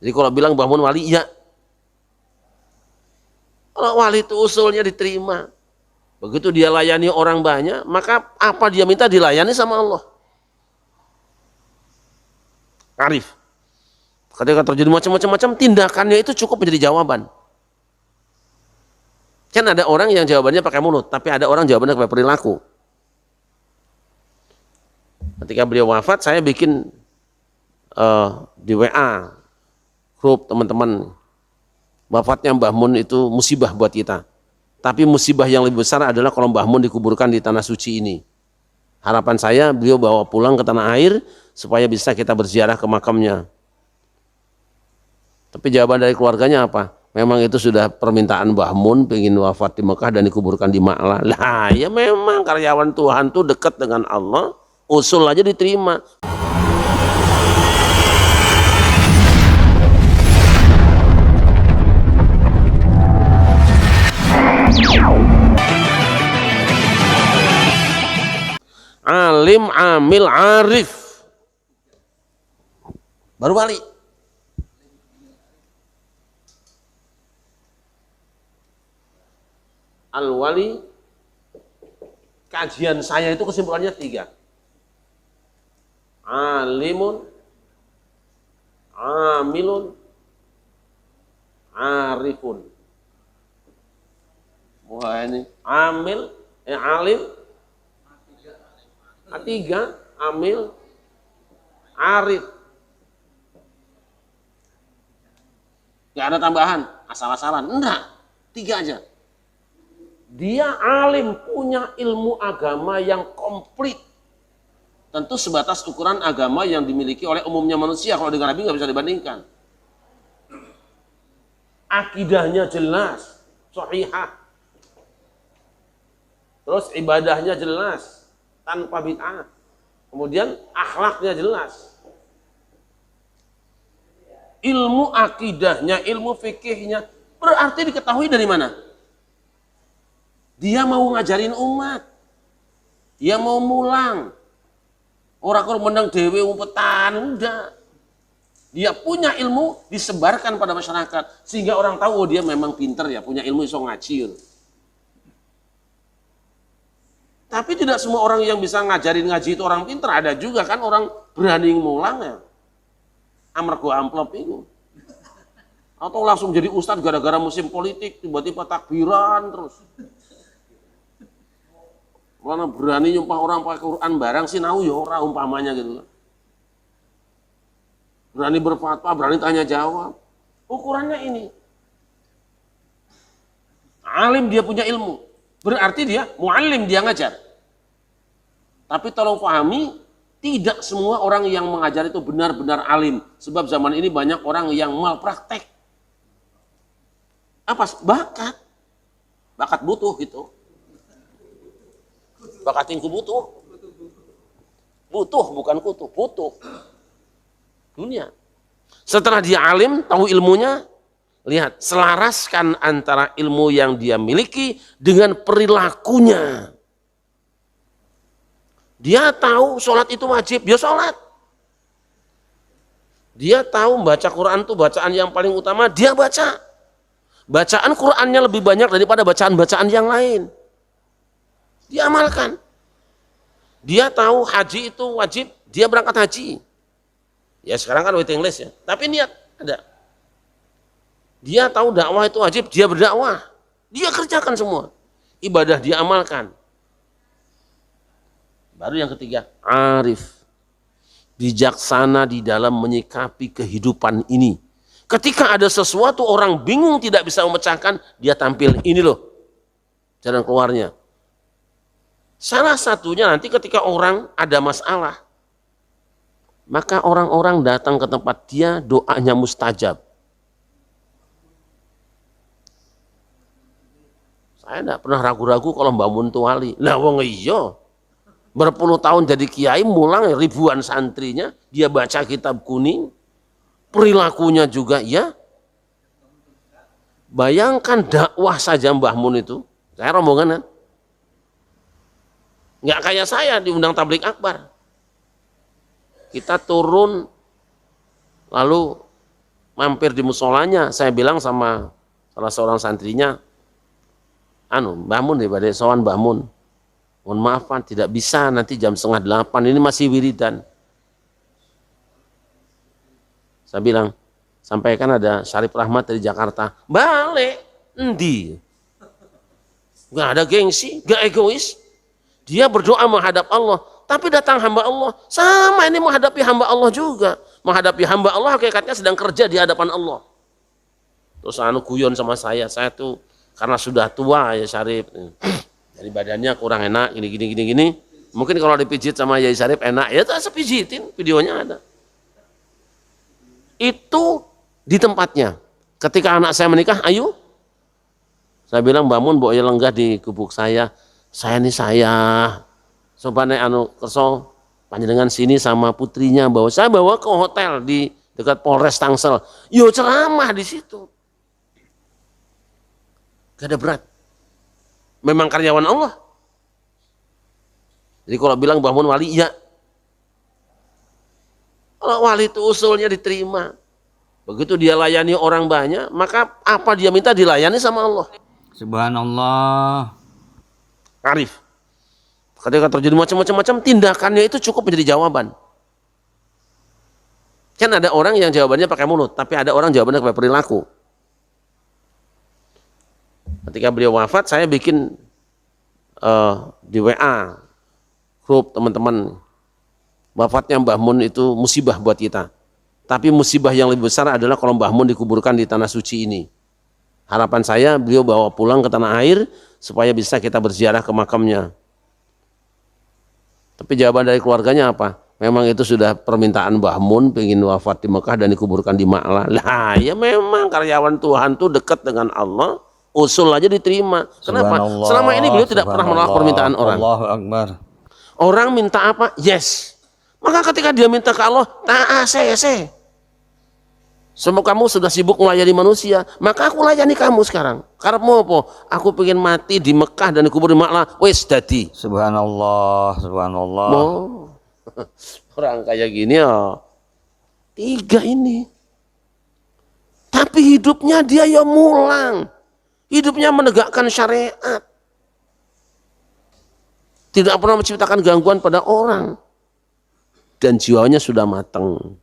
Jadi kalau bilang Mbah Mun wali, ya. Kalau wali itu usulnya diterima. Begitu dia layani orang banyak, maka apa dia minta dilayani sama Allah. Arif. Ketika terjadi macam-macam tindakannya itu cukup menjadi jawaban. Kan ada orang yang jawabannya pakai mulut, tapi ada orang jawabannya pakai perilaku. Ketika beliau wafat, saya bikin di WA grup teman-teman. Wafatnya Mbah Mun itu musibah buat kita. Tapi musibah yang lebih besar adalah kalau Mbah Mun dikuburkan di tanah suci ini. Harapan saya beliau bawa pulang ke tanah air supaya bisa kita berziarah ke makamnya. Tapi jawaban dari keluarganya apa? Memang itu sudah permintaan Mbah Mun, pengen wafat di Mekah dan dikuburkan di Ma'lah. Lah ya memang karyawan Tuhan tuh dekat dengan Allah, usul aja diterima. Alim, amil, arif, baru wali. Al-wali, kajian saya itu kesimpulannya 3. Alimun, amilun, arifun. Wah ini amil, alim, A3, amil, arif. Gak ada tambahan, asal-asalan. Enggak, 3 aja. Dia alim, punya ilmu agama yang komplit. Tentu sebatas ukuran agama yang dimiliki oleh umumnya manusia. Kalau dengan Nabi nggak bisa dibandingkan. Akidahnya jelas, sahihah. Terus ibadahnya jelas, tanpa bid'ah. Kemudian akhlaknya jelas. Ilmu akidahnya, ilmu fikihnya berarti diketahui dari mana? Dia mau ngajarin umat. Dia mau mulang. Orang kalau menang dewe umpetan, enggak. Dia punya ilmu disebarkan pada masyarakat sehingga orang tahu oh, dia memang pinter ya, punya ilmu iso ngaji. Tapi tidak semua orang yang bisa ngajarin ngaji itu orang pinter. Ada juga kan orang berani mulang ya. Amargo amplop itu. Atau langsung jadi ustadz gara-gara musim politik, tiba-tiba takbiran terus. Karena berani nyumpah orang pakai Quran barang sih nahu ya orang umpamanya gitu. Berani berfatwa, berani tanya jawab. Ukurannya ini. Alim dia punya ilmu. Berarti dia muallim, dia ngajar. Tapi tolong pahami, tidak semua orang yang mengajar itu benar-benar alim. Sebab zaman ini banyak orang yang malpraktek. Apa? Bakat. Bakat butuh gitu. Bakat tingku butuh. Butuh, bukan kutu. Butuh. Dunia. Setelah dia alim, tahu ilmunya, lihat, selaraskan antara ilmu yang dia miliki dengan perilakunya. Dia tahu sholat itu wajib, dia sholat. Dia tahu baca Quran itu bacaan yang paling utama, dia baca. Bacaan Qurannya lebih banyak daripada bacaan-bacaan yang lain. Dia amalkan. Dia tahu haji itu wajib, dia berangkat haji. Ya sekarang kan waiting list ya, tapi niat ada. Dia tahu dakwah itu wajib, dia berdakwah. Dia kerjakan semua. Ibadah dia amalkan. Baru yang ketiga, arif. Bijaksana di dalam menyikapi kehidupan ini. Ketika ada sesuatu orang bingung tidak bisa memecahkan, dia tampil ini loh jalan keluarnya. Salah satunya nanti ketika orang ada masalah, maka orang-orang datang ke tempat dia, doanya mustajab. Saya tidak pernah ragu-ragu kalau Mbah Mun itu wali. Lah wong iya. Berpuluh tahun jadi kiai, mulang ribuan santrinya, dia baca kitab kuning, perilakunya juga ya. Bayangkan dakwah saja Mbah Mun itu, saya rombongan kan. Nggak kayak saya diundang tablik akbar. Kita turun, lalu mampir di musolanya, saya bilang sama salah seorang santrinya, Mbah Mun daripada sowan Mbah Mun, mohon maaf Pak, tidak bisa, nanti jam 7:30, ini masih wiridan. Saya bilang, sampaikan ada Syarif Rahmat dari Jakarta. Balik, endi? Gak ada gengsi, gak egois. Dia berdoa menghadap Allah, tapi datang hamba Allah. Sama ini menghadapi hamba Allah juga. Menghadapi hamba Allah hakikatnya sedang kerja di hadapan Allah. Terus guyon sama saya tuh karena sudah tua ya Syarif. Jadi badannya kurang enak, gini. Mungkin kalau dipijit sama Yai Syarif enak, ya saya pijitin, videonya ada. Itu di tempatnya. Ketika anak saya menikah, ayo. Saya bilang, bangun, mbok ya lenggah di gubuk saya. Saya coba nek kerso panjenengan sini sama putrinya bawa. Saya bawa ke hotel di dekat Polres Tangsel. Yo ceramah di situ. Gak ada berat. Memang karyawan Allah. Jadi kalau bilang bangun wali, ya. Kalau wali itu usulnya diterima. Begitu dia layani orang banyak, maka apa dia minta dilayani sama Allah. Subhanallah. Arif. Ketika terjadi macam-macam, tindakannya itu cukup menjadi jawaban. Kan ada orang yang jawabannya pakai mulut, tapi ada orang jawabannya pakai perilaku. Ketika beliau wafat, saya bikin di WA grup teman-teman. Wafatnya Mbah Mun itu musibah buat kita. Tapi musibah yang lebih besar adalah kalau Mbah Mun dikuburkan di tanah suci ini. Harapan saya beliau bawa pulang ke tanah air supaya bisa kita berziarah ke makamnya. Tapi jawaban dari keluarganya apa? Memang itu sudah permintaan Mbah Mun, pengen wafat di Mekah dan dikuburkan di Ma'lah. Lah ya memang karyawan Tuhan tuh dekat dengan Allah, usul aja diterima. Kenapa? Selama ini beliau tidak pernah menolak permintaan orang. Allahu Akbar. Orang minta apa? Yes. Maka ketika dia minta ke Allah, ta'ase. Semua kamu sudah sibuk melayani manusia, maka aku layani kamu sekarang. Karepmu apa? Aku pengen mati di Mekah dan dikubur di Ma'lah, wis dadi. Subhanallah. Oh. Orang kayak gini ya. 3 ini. Tapi hidupnya dia ya mulang. Hidupnya menegakkan syariat. Tidak pernah menciptakan gangguan pada orang. Dan jiwanya sudah matang.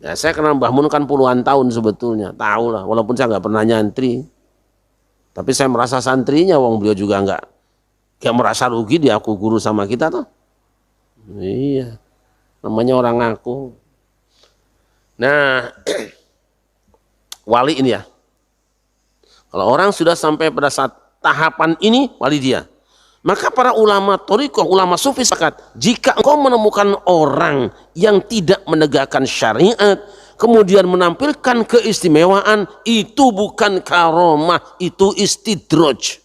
Ya, saya kenal Mbah Mun kan puluhan tahun sebetulnya, tahu lah, walaupun saya nggak pernah nyantri. Tapi saya merasa santrinya, wong beliau juga nggak merasa rugi dia aku guru sama kita toh. Iya, namanya orang ngaku. Nah, wali ini ya. Kalau orang sudah sampai pada saat tahapan ini, wali dia. Maka para ulama thariqah, ulama sufi sepakat, jika engkau menemukan orang yang tidak menegakkan syariat, kemudian menampilkan keistimewaan, itu bukan karomah, itu istidraj.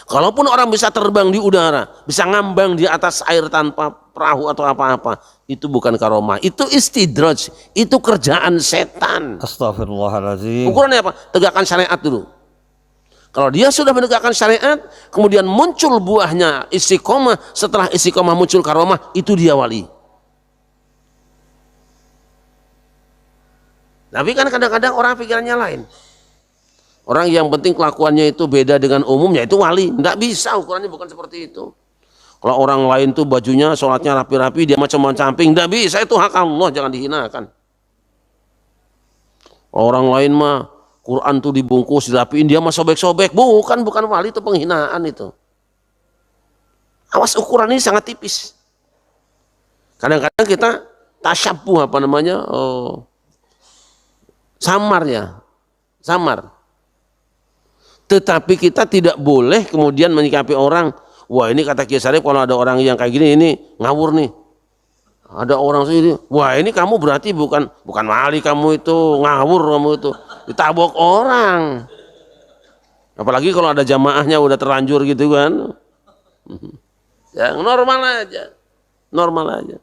Kalaupun orang bisa terbang di udara, bisa ngambang di atas air tanpa perahu atau apa-apa, itu bukan karomah, itu istidraj, itu kerjaan setan. Astagfirullahaladzim. Ukurannya apa? Tegakkan syariat dulu. Kalau dia sudah menegakkan syariat, kemudian muncul buahnya istiqomah, setelah istiqomah muncul karomah, itu dia wali. Tapi kan kadang-kadang orang pikirannya lain. Orang yang penting kelakuannya itu beda dengan umumnya, itu wali. Tidak bisa, ukurannya bukan seperti itu. Kalau orang lain tuh bajunya, sholatnya rapi-rapi, dia macam-macam camping, tidak bisa, itu hak Allah, jangan dihinakan. Orang lain mah, Quran tuh dibungkus, dirapiin, dia mah sobek-sobek. Bukan wali, itu penghinaan itu. Awas, ukuran ini sangat tipis. Kadang-kadang kita tasyabuh samar. Tetapi kita tidak boleh kemudian menyikapi orang, wah ini kata Kiai Syarif kalau ada orang yang kayak gini, ini ngawur nih. Ada orang sini, wah ini kamu berarti bukan wali, kamu itu ngawur, kamu itu ditabok orang. Apalagi kalau ada jamaahnya udah terlanjur gitu kan. Yang normal aja.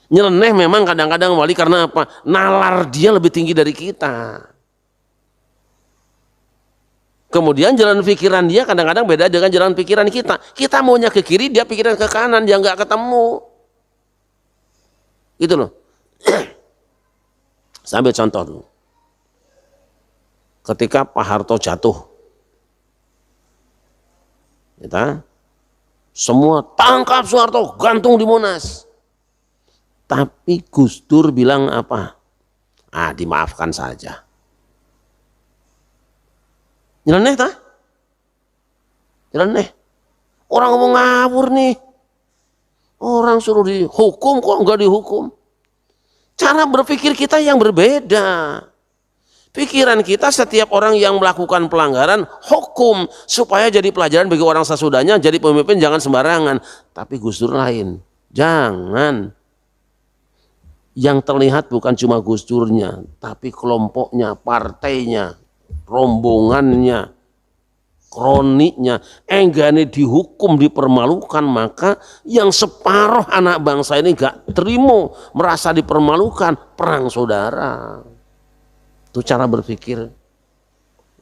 Nyeleneh memang kadang-kadang wali karena apa? Nalar dia lebih tinggi dari kita. Kemudian jalan pikiran dia kadang-kadang beda dengan jalan pikiran kita. Kita maunya ke kiri, dia pikiran ke kanan, dia nggak ketemu. Gitu loh. Saya ambil contoh dulu. Ketika Pak Harto jatuh, kita semua tangkap Soeharto, gantung di Monas. Tapi Gus Dur bilang apa? Dimaafkan saja. Nyeleneh tak? Nyeleneh. Orang ngomong ngawur nih. Orang suruh dihukum kok enggak dihukum. Cara berpikir kita yang berbeda. Pikiran kita setiap orang yang melakukan pelanggaran hukum supaya jadi pelajaran bagi orang sesudahnya, jadi pemimpin jangan sembarangan. Tapi Gus Dur lain. Jangan. Yang terlihat bukan cuma Gus Durnya, tapi kelompoknya, partainya, rombongannya, kroniknya, enggane dihukum, dipermalukan, maka yang separuh anak bangsa ini gak terima, merasa dipermalukan, perang saudara. Itu cara berpikir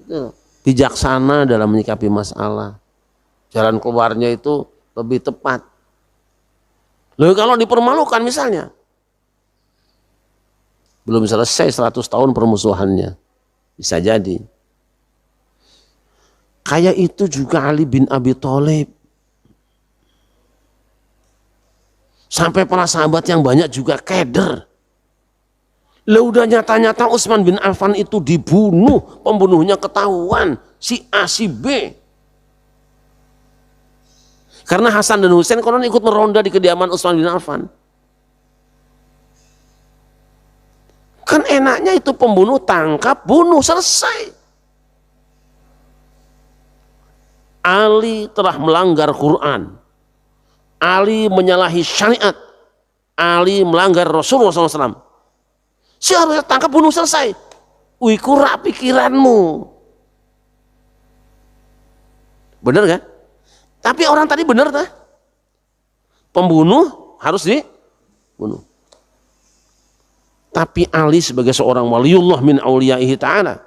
itu bijaksana dalam menyikapi masalah. Jalan keluarnya itu lebih tepat. Lalu kalau dipermalukan misalnya, belum selesai 100 tahun permusuhannya, bisa jadi. Kayak itu juga Ali bin Abi Thalib. Sampai para sahabat yang banyak juga keder. Lah udah nyata-nyata Utsman bin Affan itu dibunuh, pembunuhnya ketahuan, si A, si B. Karena Hasan dan Husain konon ikut meronda di kediaman Utsman bin Affan. Kan enaknya itu pembunuh tangkap, bunuh, selesai. Ali telah melanggar Quran. Ali menyalahi syariat. Ali melanggar Rasulullah SAW. Siapa tangkap, bunuh, selesai. Wih, kurak pikiranmu. Benar kan? Tapi orang tadi benar tak? Pembunuh harus dibunuh. Tapi Ali sebagai seorang waliullah min auliyaihi ta'ala,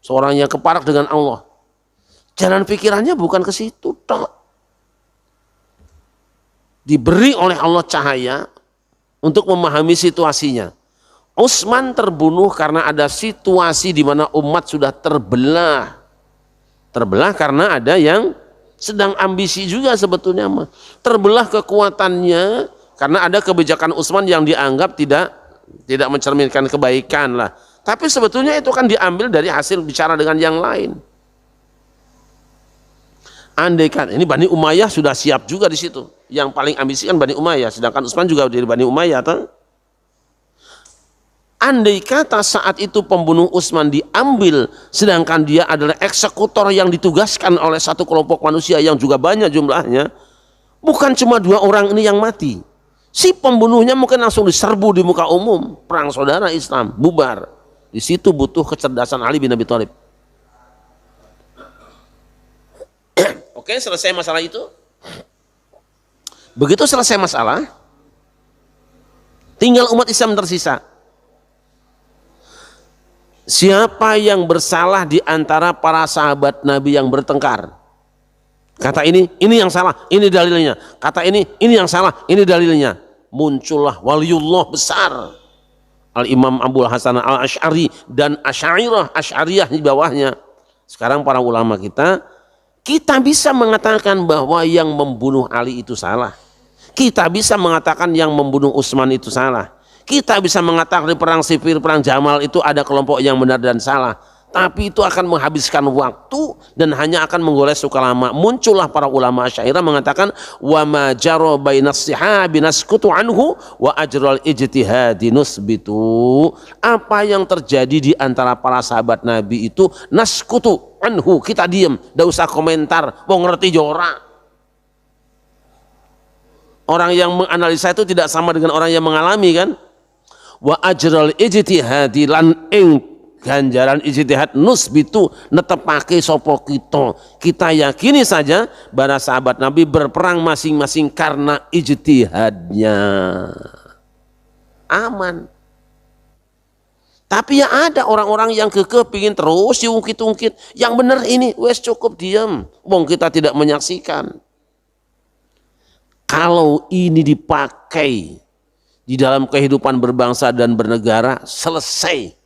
seorang yang keparak dengan Allah, jalan pikirannya bukan ke situ tok. Diberi oleh Allah cahaya untuk memahami situasinya. Utsman terbunuh karena ada situasi di mana umat sudah terbelah. Terbelah karena ada yang sedang ambisi juga sebetulnya. Terbelah kekuatannya karena ada kebijakan Utsman yang dianggap tidak mencerminkan kebaikan lah. Tapi sebetulnya itu kan diambil dari hasil bicara dengan yang lain. Andaikan ini Bani Umayyah sudah siap juga di situ. Yang paling ambisi kan Bani Umayyah, sedangkan Utsman juga dari Bani Umayyah. Andai kata saat itu pembunuh Utsman diambil, sedangkan dia adalah eksekutor yang ditugaskan oleh satu kelompok manusia yang juga banyak jumlahnya, bukan cuma 2 orang ini yang mati. Si pembunuhnya mungkin langsung diserbu di muka umum, perang saudara Islam, bubar. Di situ butuh kecerdasan Ali bin Abi Thalib. Oke, selesai masalah itu. Begitu selesai masalah, tinggal umat Islam tersisa. Siapa yang bersalah di antara para sahabat Nabi yang bertengkar? Kata ini yang salah, ini dalilnya. Kata ini yang salah, ini dalilnya. Muncullah waliullah besar, Al-Imam Abul Hasan Al-Asy'ari dan Asy'ariyah di bawahnya. Sekarang para ulama kita bisa mengatakan bahwa yang membunuh Ali itu salah. Kita bisa mengatakan yang membunuh Utsman itu salah. Kita bisa mengatakan di perang Siffin, perang Jamal itu ada kelompok yang benar dan salah. Tapi itu akan menghabiskan waktu dan hanya akan menggores suka lama. Muncullah para ulama Asy'ariyah mengatakan wa ma jara bainas sihabi naskutu anhu wa ajral ijtihadi nusbitu. Apa yang terjadi di antara para sahabat Nabi itu naskutu anhu, kita diam, enggak usah komentar, mau ngerti jora. Orang yang menganalisa itu tidak sama dengan orang yang mengalami kan. Wa ajral ijtihadi lan ing ganjaran ijtihad nusbitu netepake sapa kita yakini saja para sahabat Nabi berperang masing-masing karena ijtihadnya aman. Tapi ya ada orang-orang yang kekeh pingin terus diungkit-ungkit, yang benar ini wes cukup diam, wong kita tidak menyaksikan. Kalau ini dipakai di dalam kehidupan berbangsa dan bernegara selesai.